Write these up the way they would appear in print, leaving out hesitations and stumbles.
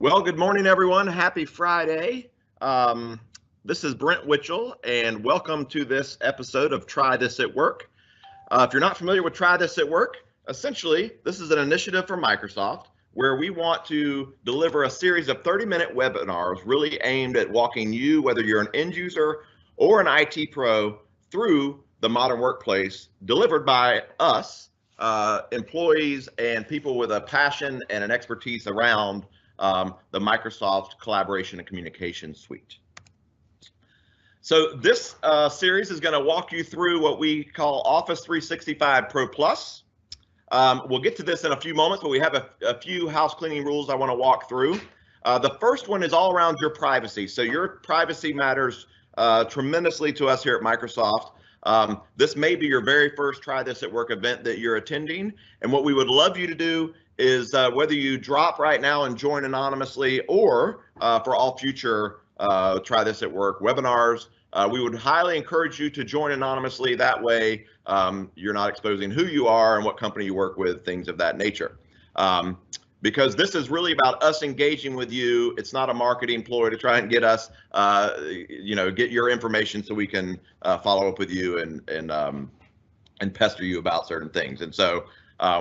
Well, good morning, everyone. Happy Friday. This is Brent Witchell, and welcome to this episode of Try This at Work. If you're not familiar with Try This at Work, essentially, this is an initiative from Microsoft where we want to deliver a series of 30-minute webinars really aimed at walking you, whether you're an end user or an IT pro, through the modern workplace, delivered by us, employees and people with a passion and an expertise around the Microsoft Collaboration and Communication Suite. So this series is going to walk you through what we call Office 365 ProPlus. We'll get to this in a few moments, but we have a few house cleaning rules I want to walk through. The first one is all around your privacy. So your privacy matters tremendously to us here at Microsoft. This may be your very first Try This at Work event that you're attending, and what we would love you to do is whether you drop right now and join anonymously, or for all future Try This at Work webinars, we would highly encourage you to join anonymously. That way you're not exposing who you are and what company you work with, things of that nature. Because this is really about us engaging with you. It's not a marketing ploy to try and get us, get your information so we can follow up with you and pester you about certain things. And so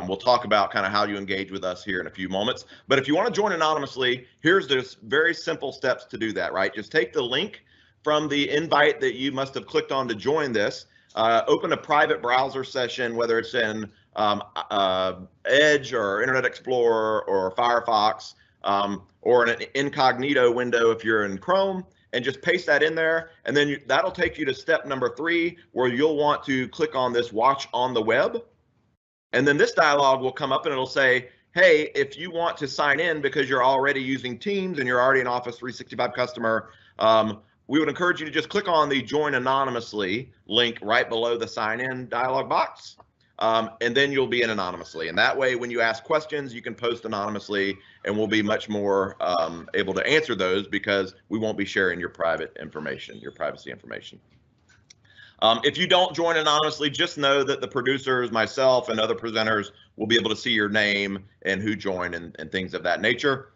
we'll talk about kind of how you engage with us here in a few moments. But if you want to join anonymously, here's just very simple steps to do that, right? Just take the link from the invite that you must have clicked on to join this, open a private browser session, whether it's in Edge or Internet Explorer or Firefox, or an incognito window if you're in Chrome, and just paste that in there. And then that'll take you to step number 3, where you'll want to click on this Watch on the Web. And then this dialog will come up and it'll say, hey, if you want to sign in because you're already using Teams and you're already an Office 365 customer, we would encourage you to just click on the Join Anonymously link right below the Sign In dialog box. And then you'll be in anonymously. And that way, when you ask questions, you can post anonymously, and we'll be much more able to answer those because we won't be sharing your private information, your privacy information. If you don't join anonymously, just know that the producers, myself, and other presenters will be able to see your name and who joined and things of that nature.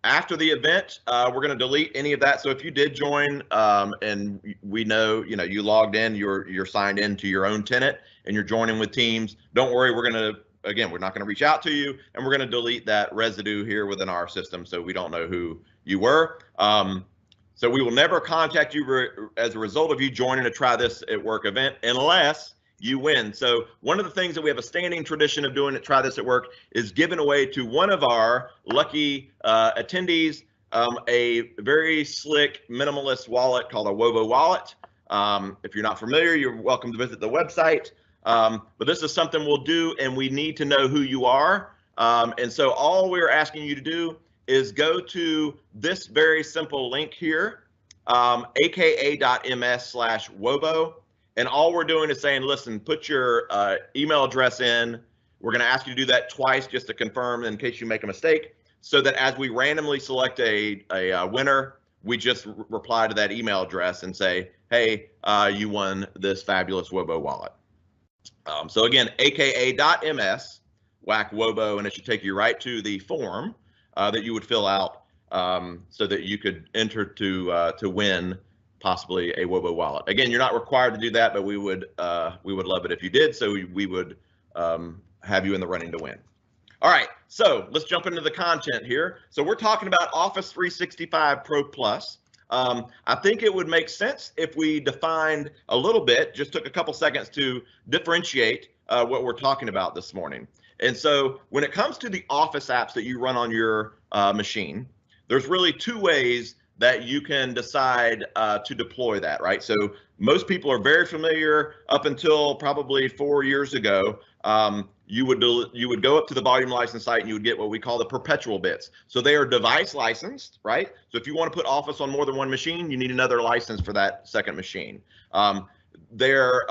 After the event, we're going to delete any of that. So if you did join and we know you logged in, you're signed in to your own tenant, and you're joining with Teams, don't worry. We're not going to reach out to you, and we're going to delete that residue here within our system so we don't know who you were. So we will never contact you as a result of you joining a Try This at Work event unless you win. So one of the things that we have a standing tradition of doing at Try This at Work is giving away to one of our lucky attendees a very slick minimalist wallet called a Wobo wallet. If you're not familiar, you're welcome to visit the website. But this is something we'll do, and we need to know who you are. And so all we're asking you to do is go to this very simple link here, aka.ms/Wobo. And all we're doing is saying, listen, put your email address in. We're going to ask you to do that twice just to confirm in case you make a mistake, so that as we randomly select a winner, we just reply to that email address and say, hey, you won this fabulous Wobo wallet. So again, aka.ms, whack Wobo, and it should take you right to the form that you would fill out so that you could enter to win possibly a Wobo wallet. Again, you're not required to do that, but we would love it if you did. So we would have you in the running to win. All right, so let's jump into the content here. So we're talking about Office 365 ProPlus. I think it would make sense if we defined a little bit, just took a couple seconds to differentiate what we're talking about this morning. And so when it comes to the Office apps that you run on your machine, there's really 2 ways that you can decide to deploy that, right? So most people are very familiar. Up until probably 4 years ago, you would go up to the volume license site and you would get what we call the perpetual bits. So they are device licensed, right? So if you want to put Office on more than one machine, you need another license for that second machine. They're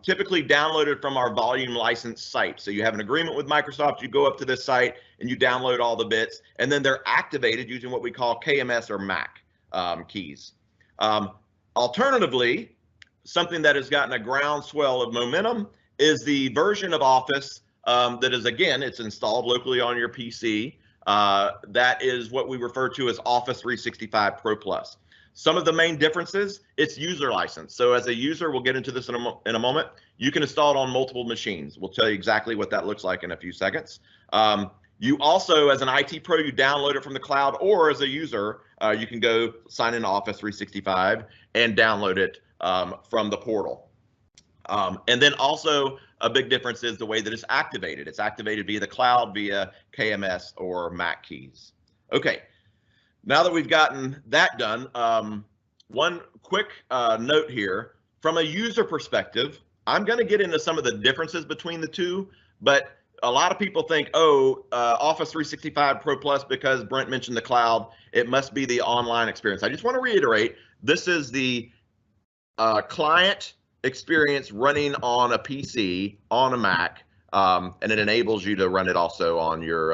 typically downloaded from our volume license site. So you have an agreement with Microsoft, you go up to this site and you download all the bits, and then they're activated using what we call KMS or MAC keys. Alternatively, something that has gotten a groundswell of momentum is the version of Office that is, again, it's installed locally on your PC, that is what we refer to as Office 365 Pro Plus. Some of the main differences, it's user license. So as a user, we'll get into this in a moment, you can install it on multiple machines. We'll tell you exactly what that looks like in a few seconds. You also, as an IT pro, you download it from the cloud, or as a user, you can go sign into Office 365 and download it from the portal. And then also a big difference is the way that it's activated. It's activated via the cloud, via KMS or Mac keys. Okay, now that we've gotten that done, one quick note here. From a user perspective, I'm going to get into some of the differences between the two, but a lot of people think, oh, Office 365 Pro Plus, because Brent mentioned the cloud, it must be the online experience. I just want to reiterate, this is the client experience running on a PC, on a Mac, and it enables you to run it also on your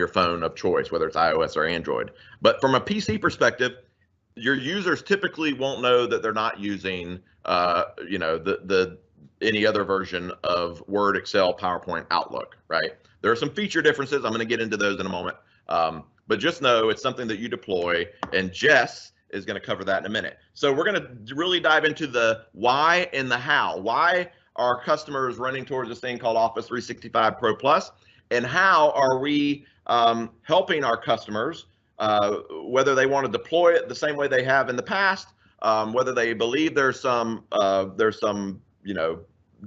phone of choice, whether it's iOS or Android. But from a PC perspective, your users typically won't know that they're not using, any other version of Word, Excel, PowerPoint, Outlook, right? There are some feature differences. I'm going to get into those in a moment. But just know it's something that you deploy, and Jess is going to cover that in a minute. So we're going to really dive into the why and the how. Why are customers running towards this thing called Office 365 Pro Plus, and how are we helping our customers, whether they want to deploy it the same way they have in the past, whether they believe there's some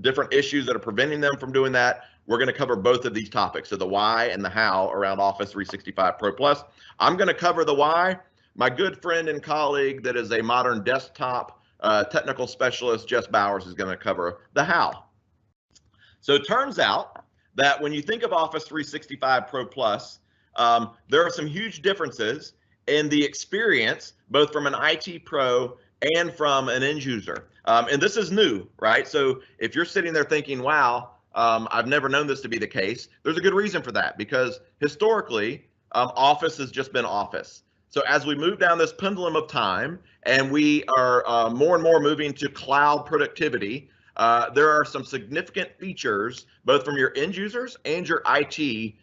different issues that are preventing them from doing that. We're going to cover both of these topics, so the why and the how around Office 365 Pro Plus. I'm going to cover the why. My good friend and colleague that is a modern desktop technical specialist, Jess Bowers, is going to cover the how. So it turns out that when you think of Office 365 Pro Plus, there are some huge differences in the experience, both from an IT pro and from an end user. And this is new, right? So if you're sitting there thinking, wow, I've never known this to be the case, there's a good reason for that, because historically, Office has just been Office. So as we move down this pendulum of time and we are more and more moving to cloud productivity, there are some significant features, both from your end users and your IT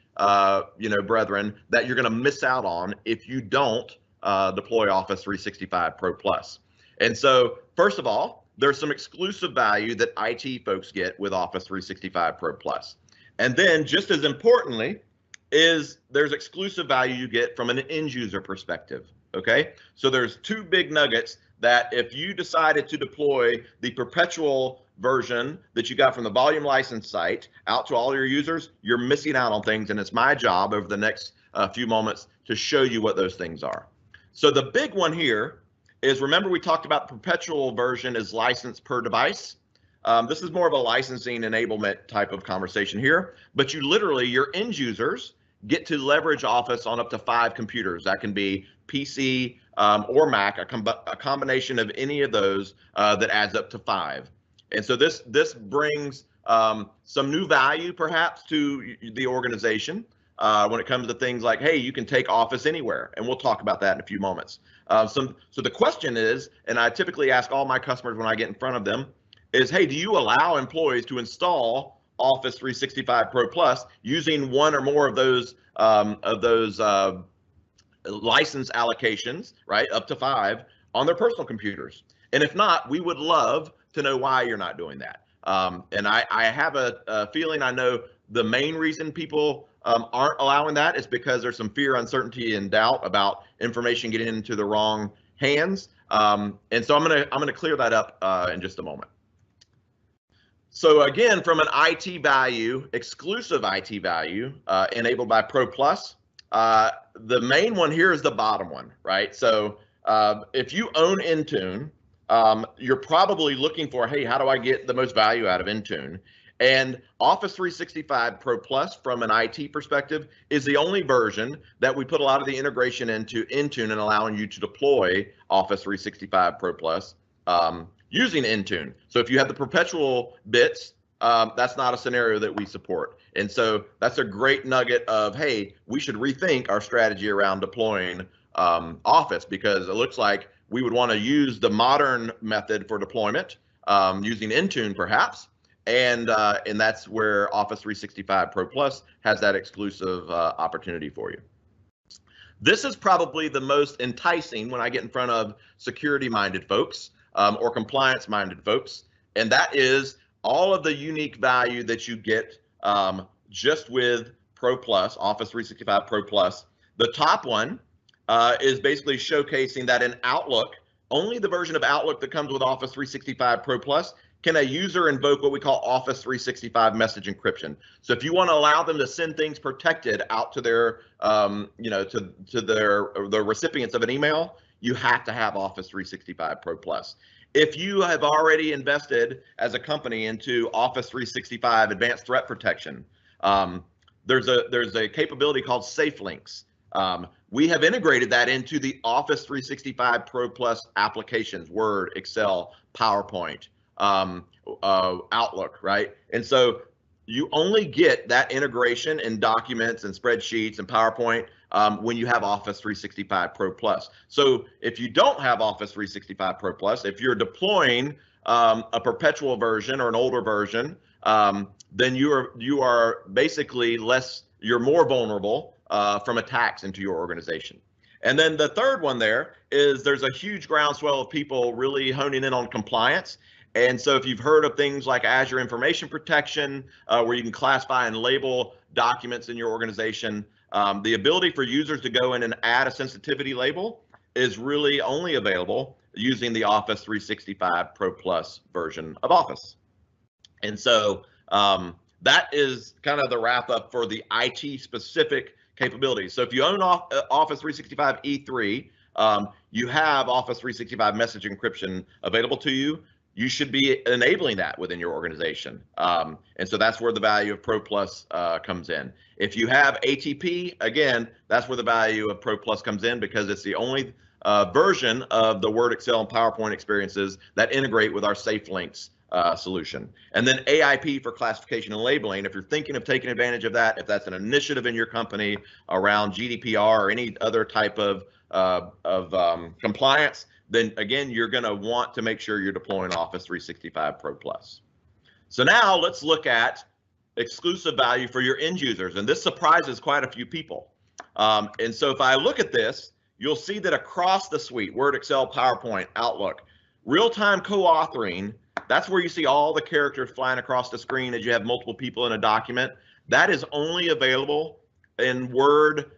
brethren, that you're going to miss out on if you don't deploy Office 365 Pro Plus. And so, first of all, there's some exclusive value that IT folks get with Office 365 Pro Plus. And then, just as importantly, is there's exclusive value you get from an end user perspective. Okay, so there's two big nuggets that if you decided to deploy the perpetual version that you got from the volume license site out to all your users, you're missing out on things, and it's my job over the next few moments to show you what those things are. So the big one here is, remember we talked about the perpetual version is licensed per device. This is more of a licensing enablement type of conversation here, but you literally, your end users get to leverage Office on up to 5 computers. That can be PC or Mac, a combination of any of those that adds up to 5. And so this brings some new value perhaps to the organization when it comes to things like, hey, you can take Office anywhere, and we'll talk about that in a few moments. So the question is, and I typically ask all my customers when I get in front of them, is, hey, do you allow employees to install Office 365 Pro Plus using one or more of those license allocations, right, up to 5 on their personal computers? And if not, we would love to know why you're not doing that. And I have a feeling I know the main reason people aren't allowing that is because there's some fear, uncertainty, and doubt about information getting into the wrong hands. And so I'm gonna clear that up in just a moment. So again, from an IT value, exclusive IT value enabled by Pro Plus, the main one here is the bottom one, right? So if you own Intune, you're probably looking for, hey, how do I get the most value out of Intune? And Office 365 Pro Plus, from an IT perspective, is the only version that we put a lot of the integration into Intune and allowing you to deploy Office 365 Pro Plus using Intune. So if you have the perpetual bits, that's not a scenario that we support. And so that's a great nugget of, hey, we should rethink our strategy around deploying Office, because it looks like we would want to use the modern method for deployment, using Intune perhaps, and that's where Office 365 Pro Plus has that exclusive opportunity for you. This is probably the most enticing when I get in front of security-minded folks or compliance-minded folks, and that is all of the unique value that you get just with Pro Plus, Office 365 Pro Plus. The top one is basically showcasing that in Outlook, only the version of Outlook that comes with Office 365 Pro Plus can a user invoke what we call Office 365 message encryption. So if you want to allow them to send things protected out to their, to the recipients of an email, you have to have Office 365 Pro Plus. If you have already invested as a company into Office 365 Advanced Threat Protection, there's a capability called Safe Links. We have integrated that into the Office 365 Pro Plus applications, Word, Excel, PowerPoint, Outlook, right? And so you only get that integration in documents and spreadsheets and PowerPoint when you have Office 365 Pro Plus. So if you don't have Office 365 Pro Plus, if you're deploying a perpetual version or an older version, then you are basically you're more vulnerable from attacks into your organization. And then the third one there is there's a huge groundswell of people really honing in on compliance. And so if you've heard of things like Azure Information Protection, where you can classify and label documents in your organization, the ability for users to go in and add a sensitivity label is really only available using the Office 365 Pro Plus version of Office. And so that is kind of the wrap up for the IT specific capabilities. So if you own Office 365 E3, you have Office 365 message encryption available to you. You should be enabling that within your organization. And so that's where the value of Pro Plus comes in. If you have ATP, again, that's where the value of Pro Plus comes in, because it's the only version of the Word, Excel, and PowerPoint experiences that integrate with our Safe Links solution. And then AIP for classification and labeling. If you're thinking of taking advantage of that, if that's an initiative in your company around GDPR or any other type of compliance, then again, you're going to want to make sure you're deploying Office 365 Pro Plus. So now let's look at exclusive value for your end users. And this surprises quite a few people. And so if I look at this, you'll see that across the suite, Word, Excel, PowerPoint, Outlook, real-time co-authoring, that's where you see all the characters flying across the screen as you have multiple people in a document. That is only available in Word,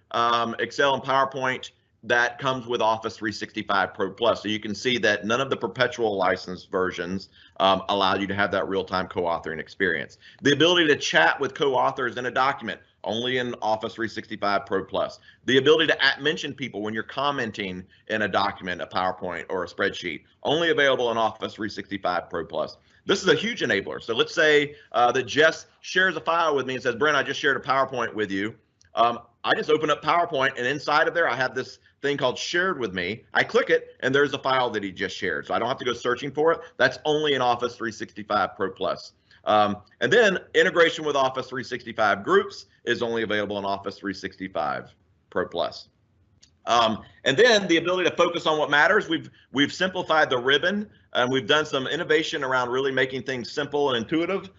Excel, and PowerPoint that comes with Office 365 Pro Plus. So you can see that none of the perpetual license versions allow you to have that real-time co-authoring experience. The ability to chat with co-authors in a document, only in Office 365 Pro Plus. The ability to mention people when you're commenting in a document, a PowerPoint, or a spreadsheet, only available in Office 365 Pro Plus. This is a huge enabler. So let's say that Jess shares a file with me and says, Brent, I just shared a PowerPoint with you. I just open up PowerPoint, and inside of there, I have this thing called Shared With Me. I click it, and there's a file that he just shared. So I don't have to go searching for it. That's only in Office 365 Pro Plus. And then integration with Office 365 Groups is only available in Office 365 Pro Plus. And then the ability to focus on what matters. We've simplified the ribbon, and we've done some innovation around really making things simple and intuitive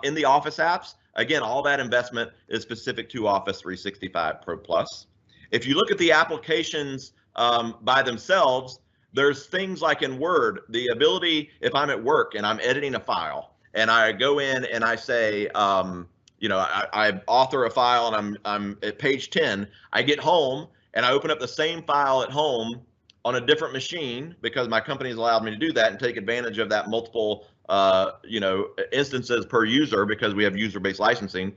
in the Office apps. Again, all that investment is specific to Office 365 Pro Plus. If you look at the applications by themselves, there's things like in Word, the ability, if I'm at work and I'm editing a file and I go in and I say, I author a file and I'm at page 10, I get home and I open up the same file at home on a different machine because my company has allowed me to do that and take advantage of that multiple instances per user because we have user-based licensing.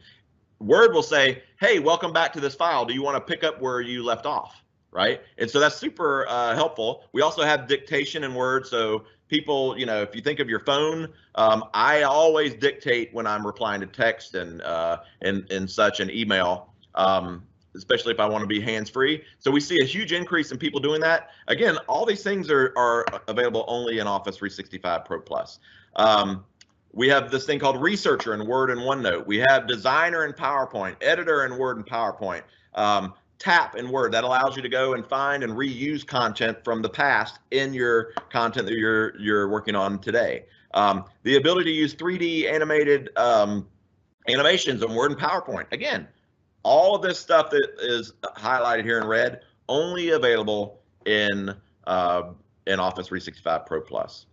Word will say, hey, welcome back to this file. Do you want to pick up where you left off, right? And so that's super helpful. We also have dictation in Word. So people, if you think of your phone, I always dictate when I'm replying to text and such an email, especially if I want to be hands-free. So we see a huge increase in people doing that. Again, all these things are available only in Office 365 Pro Plus. We have this thing called Researcher in Word and OneNote. We have Designer in PowerPoint, Editor in Word and PowerPoint, Tap in Word. That allows you to go and find and reuse content from the past in your content that you're working on today. The ability to use 3D animated animations on Word and PowerPoint. Again, all of this stuff that is highlighted here in red, only available in Office 365 Pro Plus.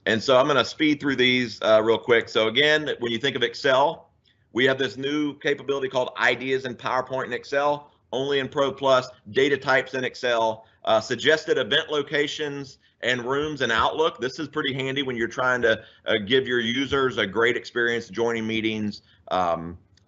And so I'm going to speed through these real quick. So again, when you think of Excel, we have this new capability called Ideas in PowerPoint and Excel, only in Pro Plus, data types in Excel, suggested event locations and rooms in Outlook. This is pretty handy when you're trying to give your users a great experience joining meetings.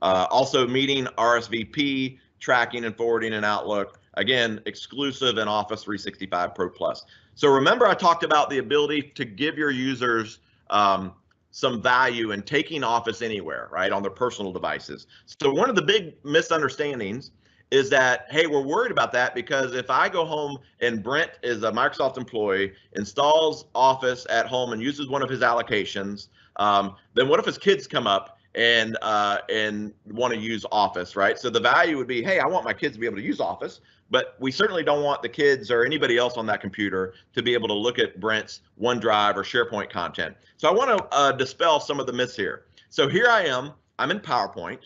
Also meeting RSVP, tracking and forwarding in Outlook. Again, exclusive in Office 365 Pro Plus. So remember, I talked about the ability to give your users some value in taking Office anywhere, right, on their personal devices. So one of the big misunderstandings is that, hey, we're worried about that because if I go home and Brent is a Microsoft employee, installs Office at home and uses one of his allocations, then what if his kids come up and want to use Office, right? So the value would be, hey, I want my kids to be able to use Office, but we certainly don't want the kids or anybody else on that computer to be able to look at Brent's OneDrive or SharePoint content. So I want to dispel some of the myths here. So here I am, I'm in PowerPoint.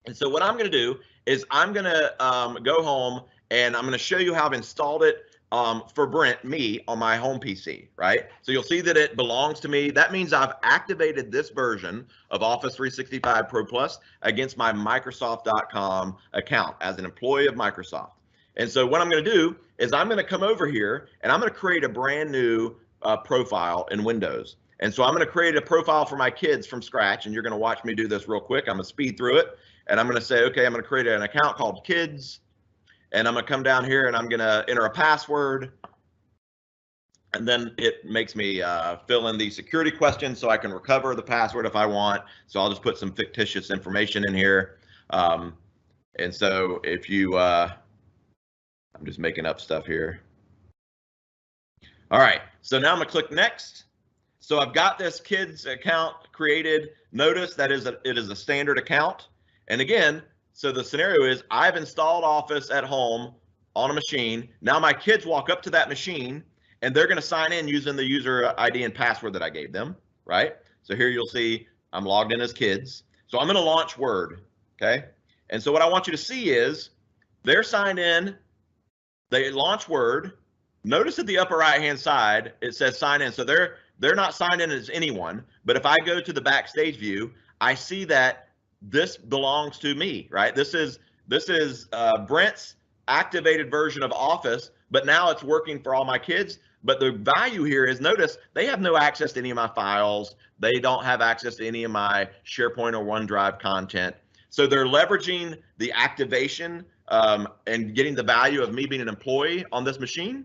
And so what I'm going to do is I'm going to go home and I'm going to show you how I've installed it for Brent, me, on my home PC, right? So you'll see that it belongs to me. That means I've activated this version of Office 365 Pro Plus against my Microsoft.com account as an employee of Microsoft. And so what I'm going to do is I'm going to come over here and I'm going to create a brand new profile in Windows. And so I'm going to create a profile for my kids from scratch, and you're going to watch me do this real quick. I'm going to speed through it, and I'm going to say, okay, I'm going to create an account called Kids, and I'm going to come down here and I'm going to enter a password, and then it makes me fill in the security questions so I can recover the password if I want. So I'll just put some fictitious information in here. And so if you, I'm just making up stuff here. All right, so now I'm going to click Next. So I've got this Kids account created. Notice that it is a standard account. And again, so the scenario is I've installed Office at home on a machine. Now my kids walk up to that machine and they're going to sign in using the user ID and password that I gave them, right? So here you'll see I'm logged in as Kids. So I'm going to launch Word, okay? And so what I want you to see is they're signed in, they launch Word. Notice at the upper right-hand side, it says sign in. So they're not signed in as anyone, but if I go to the backstage view, I see that this belongs to me, right? This is Brent's activated version of Office, but now it's working for all my kids. But the value here is, notice they have no access to any of my files. They don't have access to any of my SharePoint or OneDrive content. So they're leveraging the activation and getting the value of me being an employee on this machine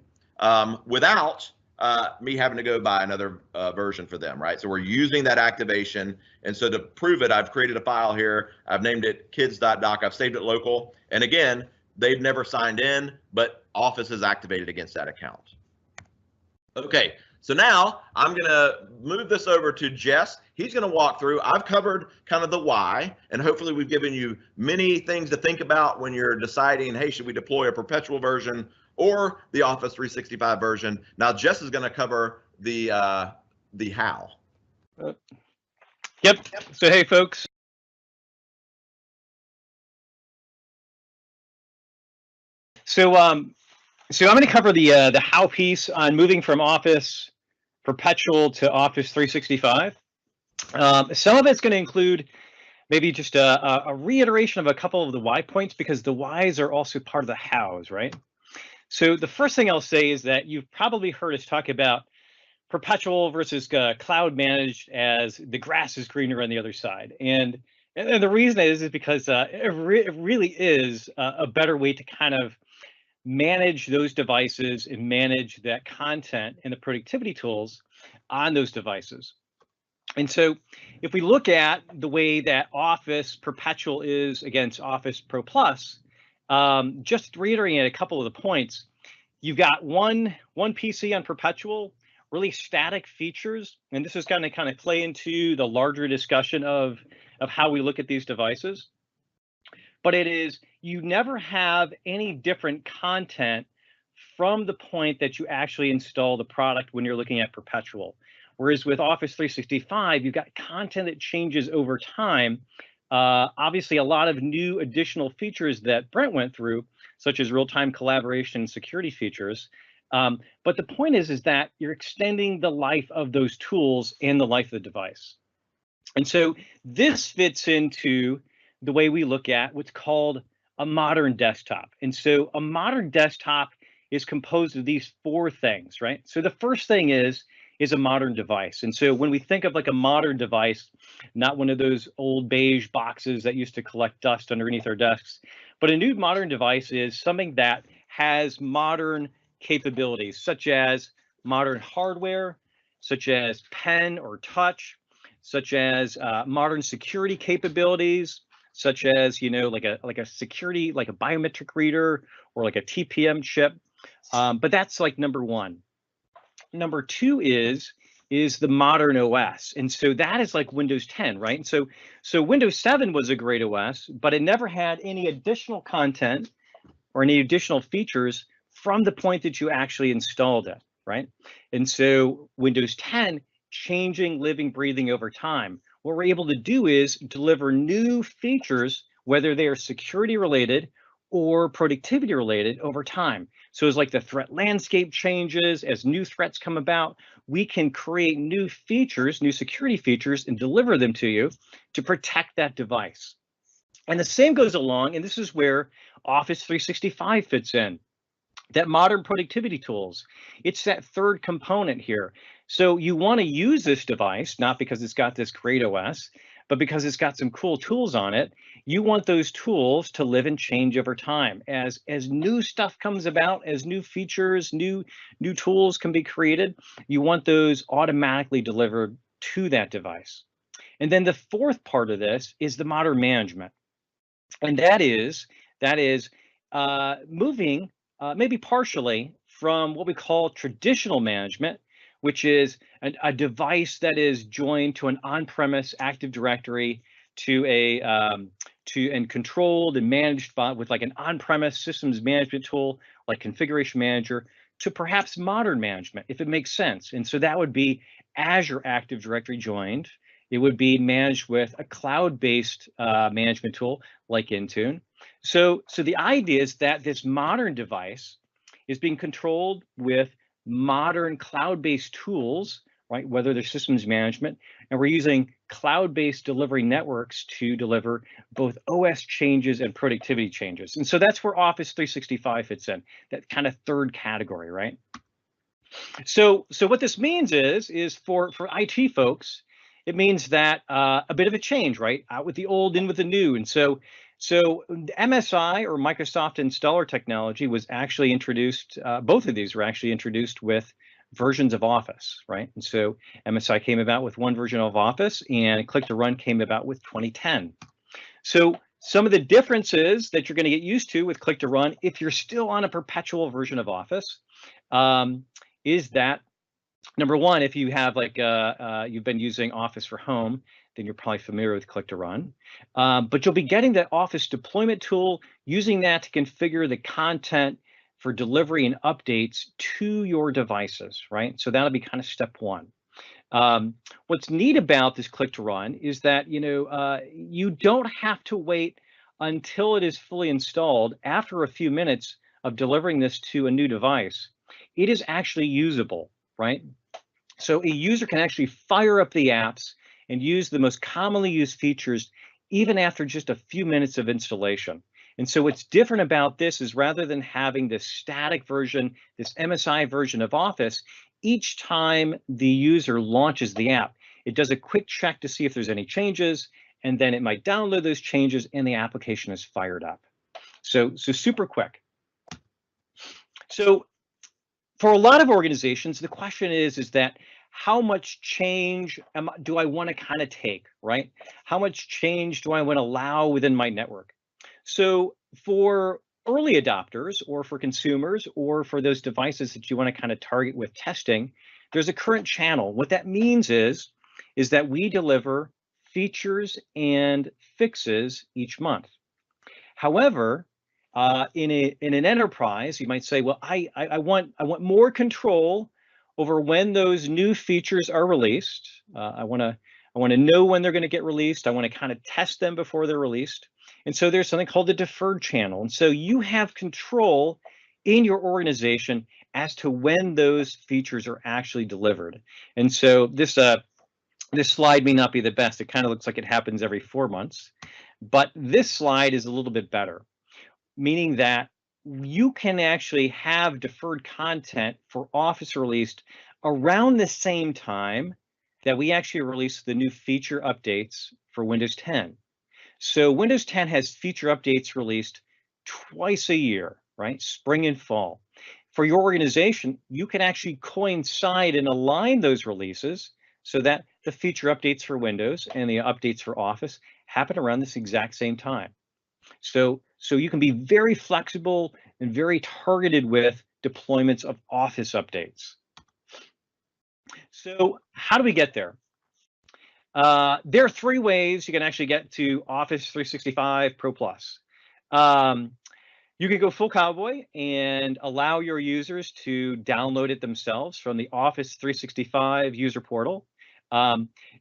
without me having to go buy another version for them, right? So we're using that activation. And so to prove it, I've created a file here. I've named it kids.doc. I've saved it local. And again, they've never signed in, but Office is activated against that account. Okay, so now I'm gonna move this over to Jess. He's gonna walk through. I've covered kind of the why, and hopefully we've given you many things to think about when you're deciding, hey, should we deploy a perpetual version or the Office 365 version? Now Jess is gonna cover the how. Yep, so hey folks. So I'm going to cover the how piece on moving from Office Perpetual to Office 365. Some of it's going to include maybe just a reiteration of a couple of the why points, because the whys are also part of the hows, right? So the first thing I'll say is that you've probably heard us talk about perpetual versus cloud managed as the grass is greener on the other side. And the reason is because it really is a better way to kind of manage those devices and manage that content and the productivity tools on those devices. And so if we look at the way that Office Perpetual is against Office Pro Plus, just reiterating a couple of the points, you've got one PC on Perpetual, really static features, and this is going to kind of play into the larger discussion of how we look at these devices. But it is, you never have any different content from the point that you actually install the product when you're looking at Perpetual. Whereas with Office 365, you've got content that changes over time. Obviously, a lot of new additional features that Brent went through, such as real-time collaboration and security features. But the point is that you're extending the life of those tools and the life of the device. And so this fits into the way we look at what's called a modern desktop. And so a modern desktop is composed of these four things, right? So the first thing is a modern device. And so when we think of like a modern device, not one of those old beige boxes that used to collect dust underneath our desks, but a new modern device is something that has modern capabilities, such as modern hardware, such as pen or touch, such as modern security capabilities, such as like a security, like a biometric reader or like a TPM chip. But that's like number one. Number two is the modern OS, and so that is like Windows 10, right? And so Windows 7 was a great OS, but it never had any additional content or any additional features from the point that you actually installed it, right? And so Windows 10, changing, living, breathing over time. What we're able to do is deliver new features, whether they are security related or productivity related over time. So as like the threat landscape changes, as new threats come about, we can create new features, new security features, and deliver them to you to protect that device. And the same goes along, and this is where Office 365 fits in. That modern productivity tools, it's that third component here. So you want to use this device, not because it's got this great OS, but because it's got some cool tools on it. You want those tools to live and change over time. As new stuff comes about, as new features, new tools can be created, you want those automatically delivered to that device. And then the fourth part of this is the modern management. And that is moving maybe partially from what we call traditional management, which is a device that is joined to an on-premise Active Directory to and controlled and managed with like an on-premise systems management tool like Configuration Manager, to perhaps modern management, if it makes sense. And so that would be Azure Active Directory joined. It would be managed with a cloud-based management tool like Intune. So the idea is that this modern device is being controlled with modern cloud-based tools, right? Whether they're systems management, and we're using cloud-based delivery networks to deliver both OS changes and productivity changes. And so that's where Office 365 fits in, that kind of third category, right? So what this means is for IT folks, it means that a bit of a change, right? Out with the old, in with the new. And so MSI, or Microsoft Installer Technology, was actually introduced. Both of these were actually introduced with versions of Office, right? And so MSI came about with one version of Office, and Click to Run came about with 2010. So some of the differences that you're going to get used to with Click to Run, if you're still on a perpetual version of Office, is that number one, if you have like you've been using Office for Home, then you're probably familiar with Click to Run. But you'll be getting that Office deployment tool, using that to configure the content for delivery and updates to your devices, right? So that'll be kind of step one. What's neat about this Click to Run is that you don't have to wait until it is fully installed. After a few minutes of delivering this to a new device, it is actually usable, right? So a user can actually fire up the apps and use the most commonly used features even after just a few minutes of installation. And so what's different about this is, rather than having this static version, this MSI version of Office, each time the user launches the app, it does a quick check to see if there's any changes, and then it might download those changes and the application is fired up. So super quick. So for a lot of organizations, the question is that how much change do I want to kind of take, right? How much change do I want to allow within my network? So for early adopters, or for consumers, or for those devices that you want to kind of target with testing, there's a current channel. What that means is that we deliver features and fixes each month. However, in an enterprise, you might say, well, I want more control over when those new features are released. I want to know when they're going to get released. I want to kind of test them before they're released. And so there's something called the deferred channel. And so you have control in your organization as to when those features are actually delivered. And so this slide may not be the best. It kind of looks like it happens every 4 months, but this slide is a little bit better, meaning that you can actually have deferred content for Office released around the same time that we actually release the new feature updates for Windows 10. So Windows 10 has feature updates released twice a year, right? Spring and fall. For your organization, you can actually coincide and align those releases so that the feature updates for Windows and the updates for Office happen around this exact same time. So you can be very flexible and very targeted with deployments of Office updates. So how do we get there? There are 3 ways you can actually get to Office 365 ProPlus. You can go full cowboy and allow your users to download it themselves from the Office 365 user portal.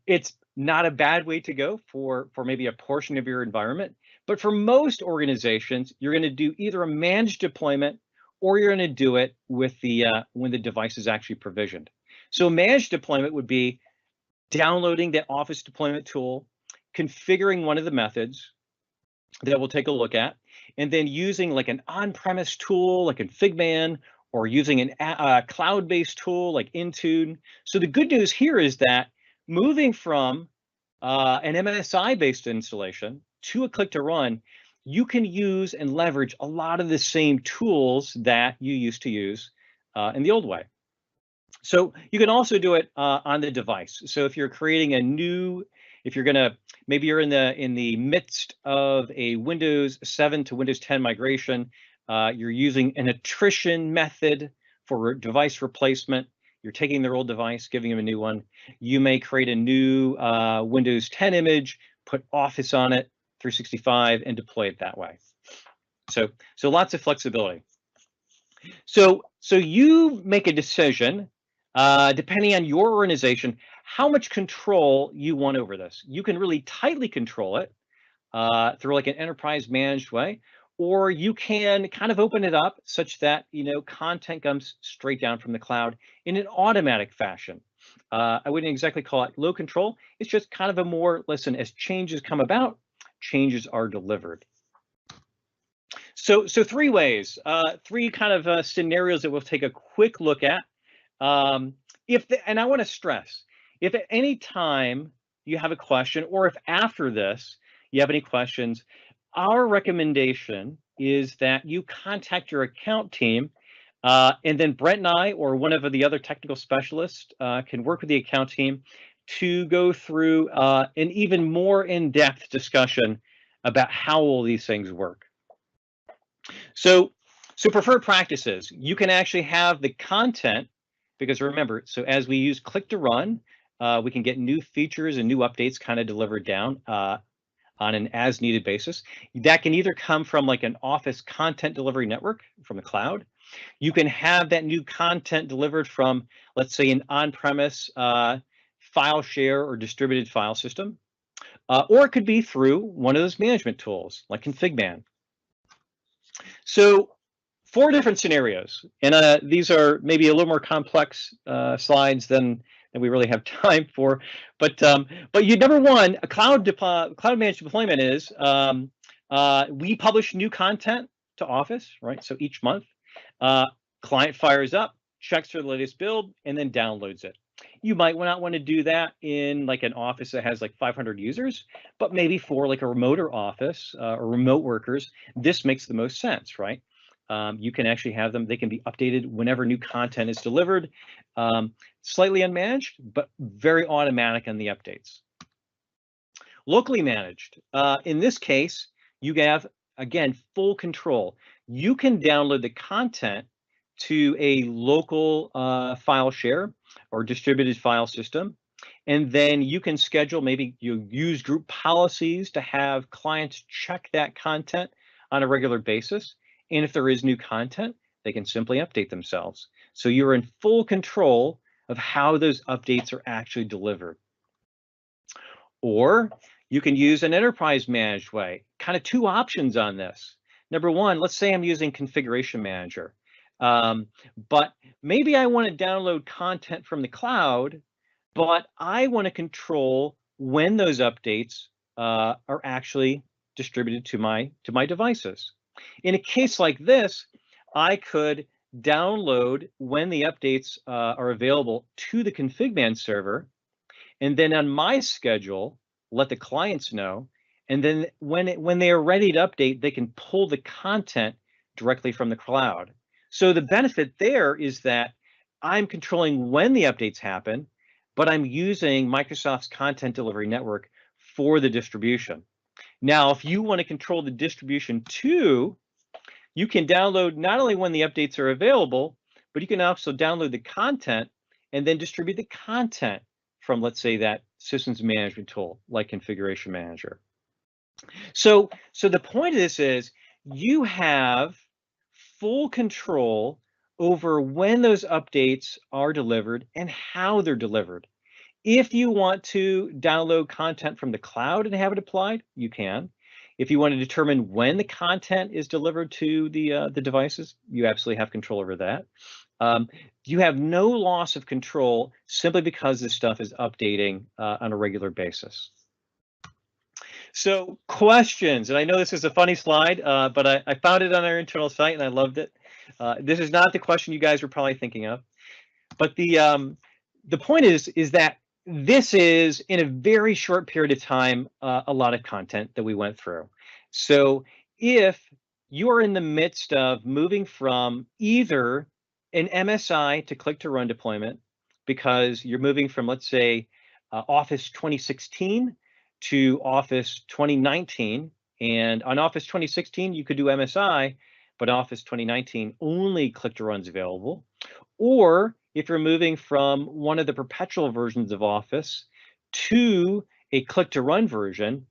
It's not a bad way to go for maybe a portion of your environment, but for most organizations, you're going to do either a managed deployment or you're going to do it with the when the device is actually provisioned. So a managed deployment would be downloading the Office deployment tool, configuring one of the methods that we'll take a look at, and then using like an on-premise tool like Figman, or using a cloud-based tool like Intune. So the good news here is that moving from an MSI-based installation to a click-to-run, you can use and leverage a lot of the same tools that you used to use in the old way. So you can also do it on the device. So if you're creating a new, if you're gonna, maybe you're in the midst of a Windows 7 to Windows 10 migration, you're using an attrition method for device replacement. You're taking their old device, giving them a new one. You may create a new Windows 10 image, put Office on it, 365, and deploy it that way. So lots of flexibility. So you make a decision, depending on your organization, how much control you want over this. You can really tightly control it through like an enterprise managed way, or you can kind of open it up such that, you know, content comes straight down from the cloud in an automatic fashion. I wouldn't exactly call it low control. It's just kind of a more, listen, as changes come about, changes are delivered. So 3 ways, 3 kind of scenarios that we'll take a quick look at. And I want to stress, if at any time you have a question, or if after this you have any questions, our recommendation is that you contact your account team, and then Brent and I, or one of the other technical specialists, can work with the account team to go through an even more in-depth discussion about how all these things work. So preferred practices, you can actually have the content, because remember, so as we use click to run, we can get new features and new updates kind of delivered down on an as needed basis. That can either come from like an Office content delivery network from the cloud. You can have that new content delivered from, let's say, an on-premise file share or distributed file system, or it could be through one of those management tools like Figman. So 4 different scenarios, and these are maybe a little more complex slides than we really have time for. But you, number 1, a cloud managed deployment is we publish new content to Office, right? So each month, client fires up, checks for the latest build, and then downloads it. You might not want to do that in like an office that has like 500 users, but maybe for like a remoter office or remote workers, this makes the most sense, right? You can actually have them, they can be updated whenever new content is delivered, slightly unmanaged, but very automatic on the updates. Locally managed, in this case, you have, again, full control. You can download the content to a local file share or distributed file system, and then you can schedule, maybe you use group policies to have clients check that content on a regular basis. And if there is new content, they can simply update themselves. So you're in full control of how those updates are actually delivered. Or you can use an enterprise managed way. Kind of two options on this. Number one, let's say I'm using Configuration Manager, but maybe I want to download content from the cloud, but I want to control when those updates are actually distributed to my devices. In a case like this, I could download when the updates are available to the config server, and then on my schedule, let the clients know. And then when they are ready to update, they can pull the content directly from the cloud. So the benefit there is that I'm controlling when the updates happen, but I'm using Microsoft's content delivery network for the distribution. Now, if you want to control the distribution too, you can download not only when the updates are available, but you can also download the content and then distribute the content from, let's say, that systems management tool like Configuration Manager. So the point of this is you have full control over when those updates are delivered and how they're delivered. If you want to download content from the cloud and have it applied, you can. If you want to determine when the content is delivered to the devices, you absolutely have control over that. You have no loss of control simply because this stuff is updating on a regular basis. So questions, and I know this is a funny slide, but I found it on our internal site and I loved it. This is not the question you guys were probably thinking of, but the point is that this is, in a very short period of time, a lot of content that we went through. So if you are in the midst of moving from either an MSI to click-to-run deployment, because you're moving from, let's say, Office 2016 to Office 2019, and on Office 2016 you could do MSI, but Office 2019 only click-to-run is available. Or if you're moving from one of the perpetual versions of Office to a click-to-run version,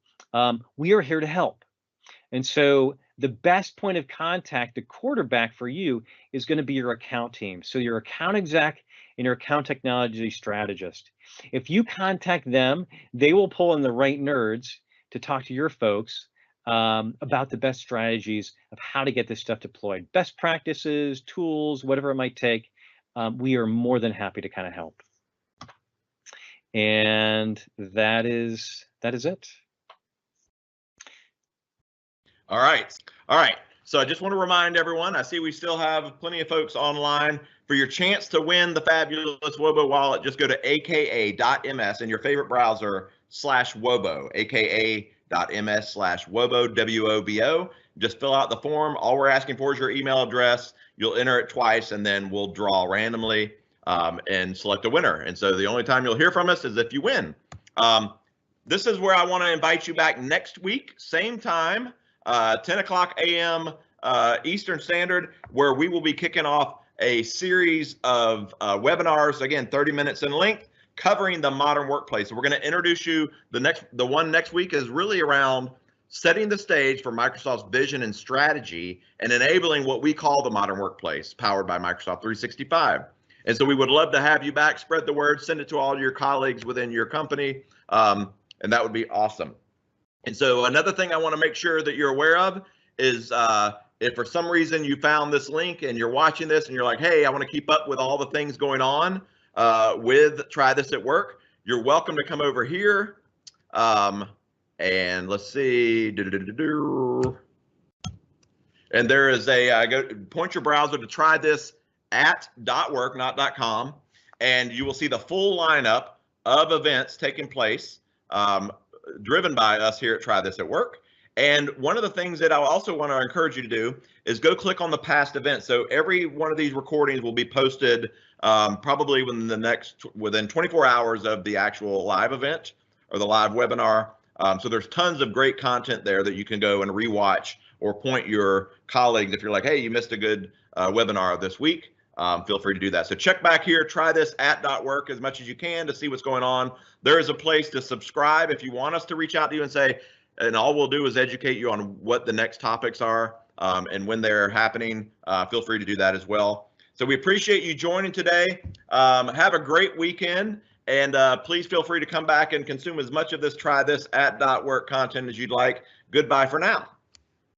we are here to help. And so the best point of contact, the quarterback for you, is going to be your account team. So your account exec and your account technology strategist. If you contact them, they will pull in the right nerds to talk to your folks about the best strategies of how to get this stuff deployed. Best practices, tools, whatever it might take. We are more than happy to kind of help. And that is it. All right. So I just want to remind everyone, I see we still have plenty of folks online. For your chance to win the fabulous Wobo wallet, just go to aka.ms in your favorite browser /Wobo, aka.ms/Wobo, W-O-B-O. Just fill out the form. All we're asking for is your email address. You'll enter it twice, and then we'll draw randomly and select a winner. And so the only time you'll hear from us is if you win. This is where I want to invite you back next week, same time, 10 o'clock a.m. Eastern Standard, where we will be kicking off a series of webinars, again, 30 minutes in length, covering the modern workplace. So we're going to introduce you, the one next week is really around setting the stage for Microsoft's vision and strategy and enabling what we call the modern workplace, powered by Microsoft 365. And so we would love to have you back. Spread the word, send it to all your colleagues within your company, and that would be awesome. And so another thing I want to make sure that you're aware of is if for some reason you found this link and you're watching this and you're like, hey, I want to keep up with all the things going on with Try This at Work, you're welcome to come over here. And let's see. And there is point your browser to TryThisAt.Work, not .com, and you will see the full lineup of events taking place, driven by us here at Try This at Work. And one of the things that I also want to encourage you to do is go click on the past events. So every one of these recordings will be posted probably within 24 hours of the actual live event or the live webinar. So there's tons of great content there that you can go and rewatch or point your colleagues if you're like, hey, you missed a good webinar this week. Feel free to do that. So check back here, TryThisAt.Work as much as you can to see what's going on. There is a place to subscribe if you want us to reach out to you and say, and all we'll do is educate you on what the next topics are and when they're happening. Feel free to do that as well. So we appreciate you joining today. Have a great weekend, and please feel free to come back and consume as much of this TryThisAt.Work content as you'd like. Goodbye for now.